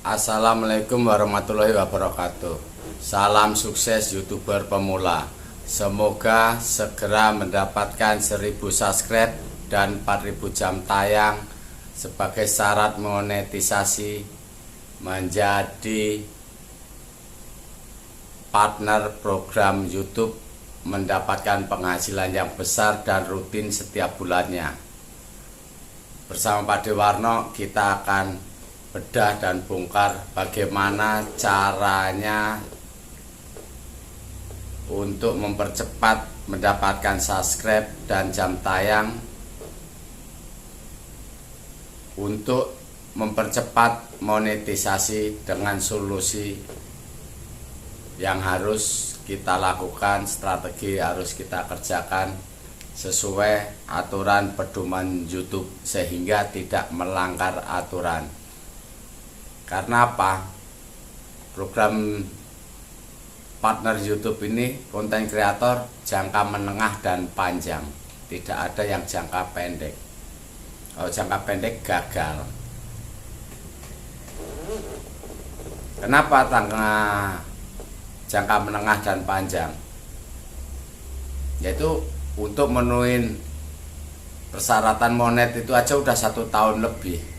Assalamualaikum warahmatullahi wabarakatuh. Salam sukses YouTuber pemula. Semoga segera mendapatkan 1000 subscribe dan 4000 jam tayang sebagai syarat monetisasi menjadi partner program YouTube, mendapatkan penghasilan yang besar dan rutin setiap bulannya. Bersama Pak Dewarno kita akan bedah dan bongkar bagaimana caranya untuk mempercepat mendapatkan subscribe dan jam tayang, untuk mempercepat monetisasi dengan solusi yang harus kita lakukan, strategi harus kita kerjakan sesuai aturan pedoman YouTube sehingga tidak melanggar aturan. Karena apa? Program partner YouTube ini konten kreator jangka menengah dan panjang, tidak ada yang jangka pendek. Kalau jangka pendek gagal. Kenapa jangka menengah dan panjang? Yaitu untuk menuhin persyaratan monet itu aja udah 1 tahun lebih.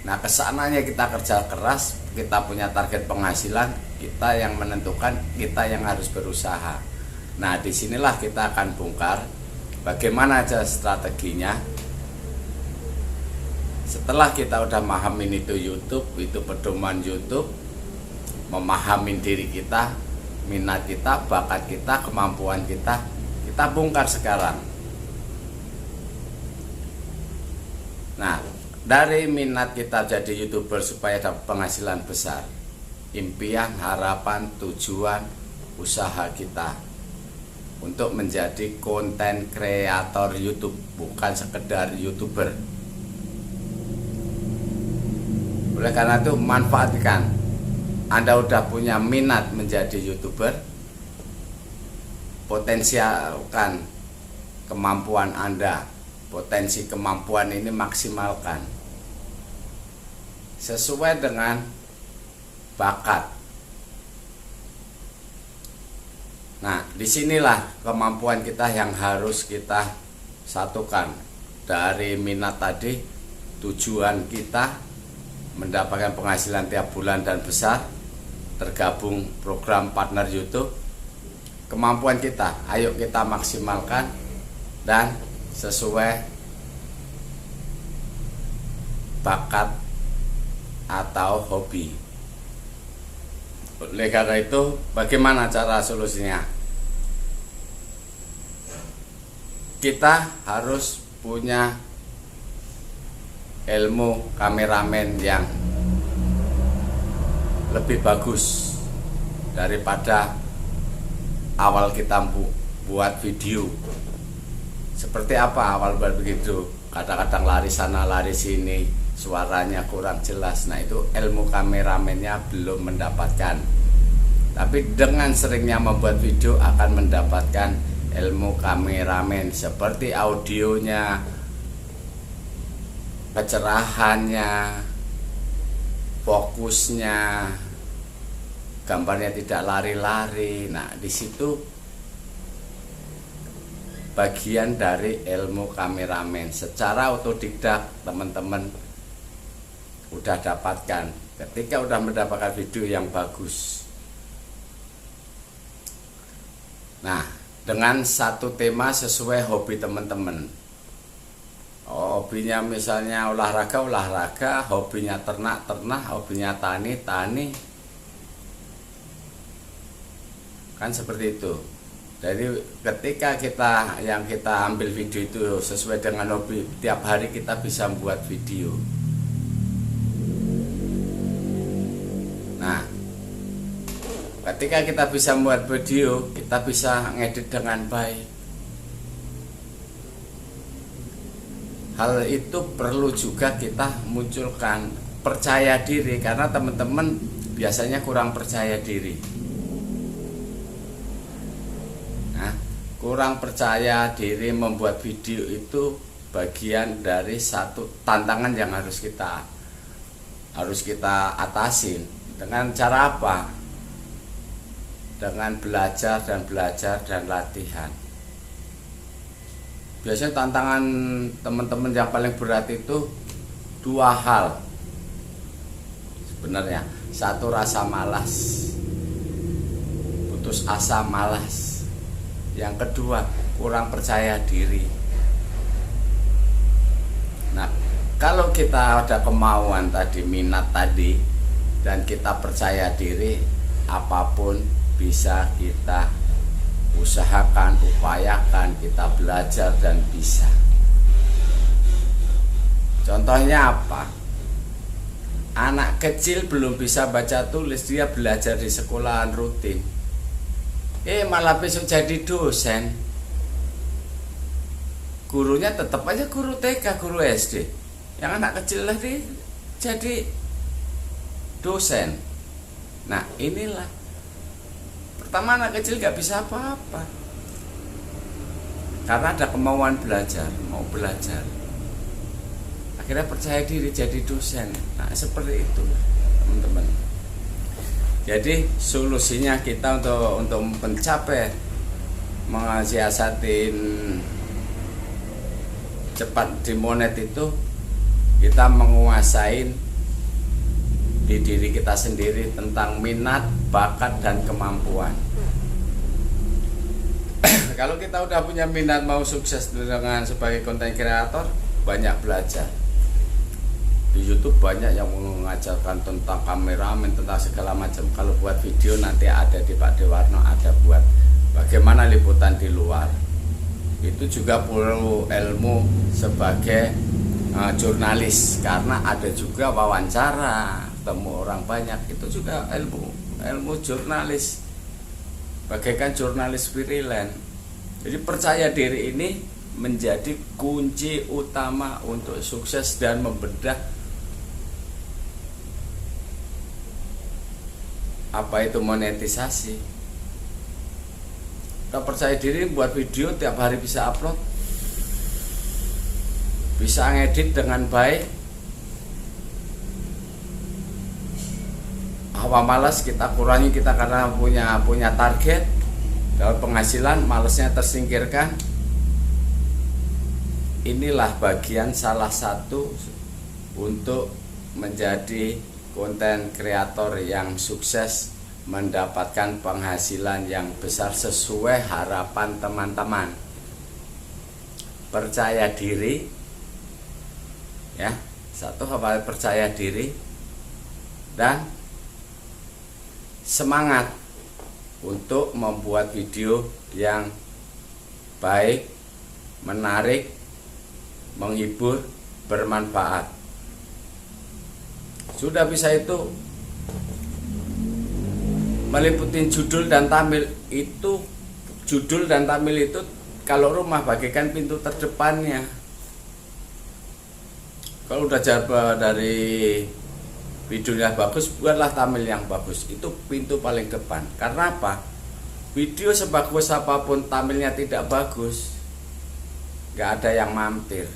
Nah, kesananya kita kerja keras, kita punya target penghasilan, kita yang menentukan, kita yang harus berusaha. Nah, disinilah kita akan bongkar bagaimana aja strateginya. Setelah kita udah memahamin itu YouTube, itu pedoman YouTube, memahamin diri kita, minat kita, bakat kita, kemampuan kita bongkar sekarang. Nah, dari minat kita jadi YouTuber supaya dapat penghasilan besar, impian, harapan, tujuan, usaha kita untuk menjadi konten kreator YouTube, bukan sekedar YouTuber. Oleh karena itu, manfaatkan. Anda udah punya minat menjadi YouTuber, potensialkan kemampuan Anda. Potensi kemampuan ini maksimalkan sesuai dengan bakat. Nah, disinilah kemampuan kita yang harus kita satukan. Dari minat tadi, tujuan kita mendapatkan penghasilan tiap bulan dan besar, tergabung program partner YouTube. Kemampuan kita, ayo kita maksimalkan dan sesuai bakat atau hobi. Oleh karena itu, bagaimana cara solusinya? Kita harus punya ilmu kameramen yang lebih bagus daripada awal kita buat video. Seperti apa awal buat begitu? Kadang-kadang lari sana lari sini, suaranya kurang jelas. Nah, itu ilmu kameramennya belum mendapatkan. Tapi dengan seringnya membuat video akan mendapatkan ilmu kameramen, seperti audionya, kecerahannya, fokusnya, gambarnya tidak lari-lari. Nah, di situ bagian dari ilmu kameramen. Secara otodidak teman-teman udah dapatkan ketika udah mendapatkan video yang bagus. Nah, dengan satu tema sesuai hobi teman-teman. Hobinya misalnya olahraga, hobinya ternak, hobinya tani. Kan seperti itu. Jadi ketika kita ambil video itu sesuai dengan hobi, tiap hari kita bisa membuat video. Nah, ketika kita bisa membuat video, kita bisa ngedit dengan baik. Hal itu perlu juga kita munculkan percaya diri, karena teman-teman biasanya kurang percaya diri. Kurang percaya diri membuat video itu bagian dari satu tantangan yang harus kita harus kita atasin. Dengan cara apa? Dengan belajar dan latihan. Biasanya tantangan teman-teman yang paling berat itu dua hal sebenarnya. Satu, rasa malas, putus asa, malas. Yang kedua, kurang percaya diri. Nah, kalau kita ada kemauan tadi, minat tadi, dan kita percaya diri, apapun bisa kita usahakan, upayakan, kita belajar dan bisa. Contohnya apa? Anak kecil belum bisa baca tulis, dia belajar di sekolahan rutin. Malah besok jadi dosen. Gurunya tetap aja guru TK, guru SD. Yang anak kecil tadi jadi dosen. Nah, inilah. Pertama, anak kecil gak bisa apa-apa karena ada kemauan belajar, mau belajar. Akhirnya percaya diri jadi dosen. Nah, seperti itu teman-teman. Jadi solusinya kita untuk mencapai mensiasatin cepat dimonet itu, kita menguasain di diri kita sendiri tentang minat, bakat, dan kemampuan. Kalau kita udah punya minat, mau sukses dengan sebagai konten kreator, banyak belajar. Di YouTube banyak yang mengajarkan tentang kameramen, tentang segala macam. Kalau buat video nanti ada di Pak Dewarno, ada buat bagaimana liputan di luar. Itu juga perlu ilmu sebagai jurnalis, karena ada juga wawancara, temu orang banyak, itu juga ilmu jurnalis, bagaikan jurnalis freelance. Jadi percaya diri ini menjadi kunci utama untuk sukses dan membedah apa itu monetisasi. Kita percaya diri, buat video tiap hari bisa upload, bisa ngedit dengan baik. Hawa malas kita kurangi, kita karena punya target. Dapat penghasilan, malasnya tersingkirkan. Inilah bagian salah satu untuk menjadi konten kreator yang sukses, mendapatkan penghasilan yang besar sesuai harapan teman-teman. Percaya diri, ya, satu hal, percaya diri dan semangat untuk membuat video yang baik, menarik, menghibur, bermanfaat. Sudah bisa itu meliputi judul dan thumbnail. Itu judul dan thumbnail itu kalau rumah bagaikan pintu terdepannya. Kalau udah jawab dari videonya bagus, buatlah thumbnail yang bagus. Itu pintu paling depan. Karena apa? Video sebagus apapun thumbnailnya tidak bagus, gak ada yang mampir.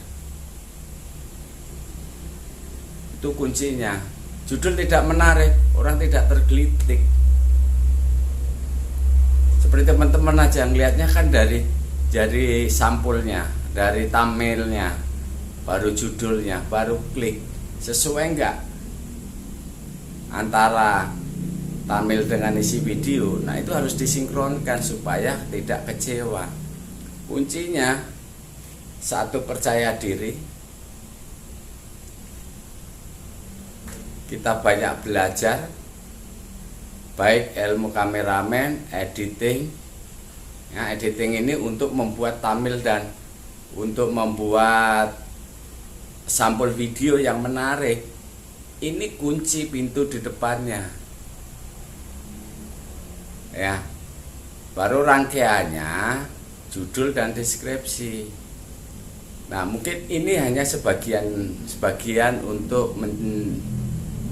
Itu kuncinya. Judul tidak menarik, orang tidak tergelitik. Seperti teman-teman aja ngelihatnya kan dari sampulnya, dari thumbnailnya, baru judulnya, baru klik. Sesuai enggak antara thumbnail dengan isi video? Nah, itu harus disinkronkan supaya tidak kecewa. Kuncinya satu, percaya diri. Kita banyak belajar, baik ilmu kameramen, editing. Ya, editing ini untuk membuat thumbnail dan untuk membuat sampul video yang menarik. Ini kunci pintu di depannya. Ya. Baru rangkaiannya judul dan deskripsi. Nah, mungkin ini hanya sebagian untuk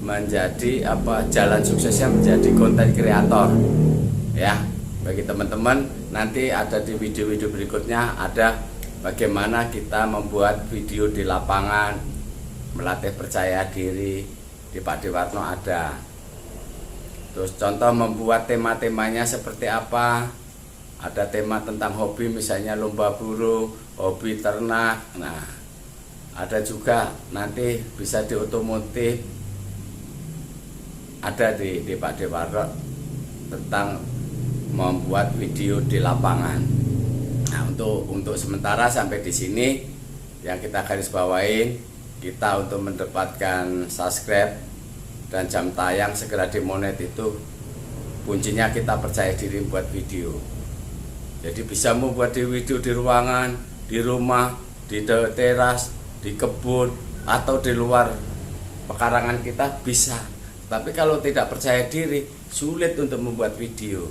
menjadi jalan suksesnya menjadi konten kreator. Ya, bagi teman-teman, nanti ada di video-video berikutnya ada bagaimana kita membuat video di lapangan, melatih percaya diri, di Pak Dewarno ada. Terus contoh membuat tema-temanya seperti apa. Ada tema tentang hobi, misalnya lomba burung, hobi ternak. Nah, ada juga nanti bisa di otomotif. Ada di Pak Dewarno tentang membuat video di lapangan. Nah, untuk sementara sampai di sini yang kita garis bawain, kita untuk mendapatkan subscribe dan jam tayang segera dimonet itu kuncinya kita percaya diri buat video. Jadi bisa membuat video di ruangan, di rumah, di teras, di kebun, atau di luar pekarangan kita bisa. Tapi kalau tidak percaya diri, sulit untuk membuat video.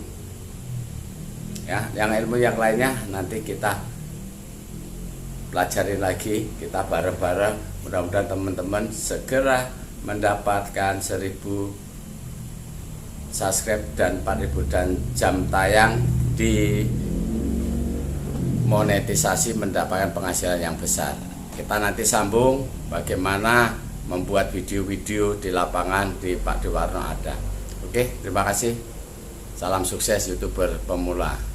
Ya, yang ilmu yang lainnya nanti kita pelajari lagi, kita bareng-bareng. Mudah-mudahan teman-teman segera mendapatkan 1000 subscribe dan 4000 dan jam tayang di monetisasi, mendapatkan penghasilan yang besar. Kita nanti sambung bagaimana membuat video-video di lapangan di Pak Dewarno ada. Oke, terima kasih. Salam sukses YouTuber pemula.